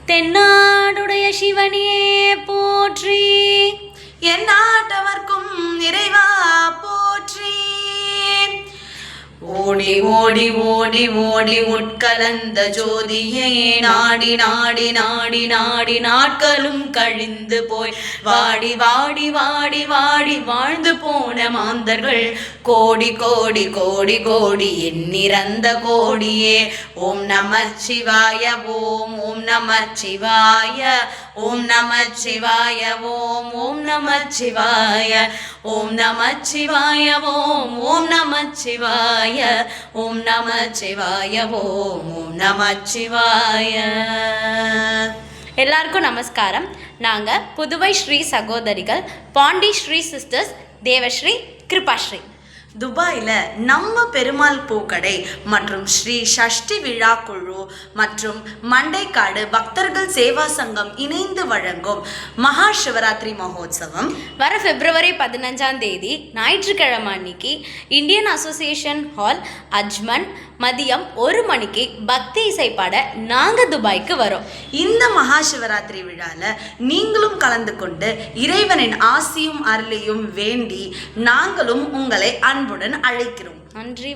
தென்னாடுடைய சிவனே போற்றி, எந்நாட்டவர்க்கும் இறைவா போற்றி. ஓடி ஓடி ஓடி ஓடி உட்கலந்த ஜோதியே நாடி நாடி நாடி நாடி நாட்களும் கழிந்து போய் வாடி வாடி வாடி வாடி வாழ்ந்து போன மாந்தர்கள் கோடி கோடி கோடி கோடி எண்ணிறந்த கோடியே. ஓம் நம சிவாய ஓம் ஓம் நம சிவாய ஓம் நம சிவாய ஓம் ஓம் நம சிவாய ஓம் நம சிவாய ஓம் ஓம் நம சிவாய ஓம் நம சிவாய ஓம் ஓம் நம சிவாய. எல்லாருக்கும் நமஸ்காரம். நாங்கள் புதுவை ஸ்ரீ சகோதரிகள், பாண்டி ஸ்ரீ சிஸ்டர்ஸ், தேவஸ்ரீ, கிருபாஸ்ரீ. துபாயில் நம்ம பெருமாள் பூக்கடை மற்றும் ஸ்ரீ சஷ்டி விழா குழு மற்றும் மண்டைக்காடு பக்தர்கள் சேவா சங்கம் இணைந்து வழங்கும் மகா சிவராத்திரி மகோத்சவம் வர பிப்ரவரி 15 ஞாயிற்றுக்கிழமை அன்னைக்கு இந்தியன் அசோசியேஷன் ஹால், அஜ்மன், மதியம் 1 மணிக்கு பக்தி இசை பாட நாங்கள் துபாய்க்கு வரோம். இந்த மகா சிவராத்திரி விழாவில் நீங்களும் கலந்து கொண்டு இறைவனின் ஆசியும் அருளையும் வேண்டி நாங்களும் உங்களை அன்புடன் அழைக்கிறோம். நன்றி.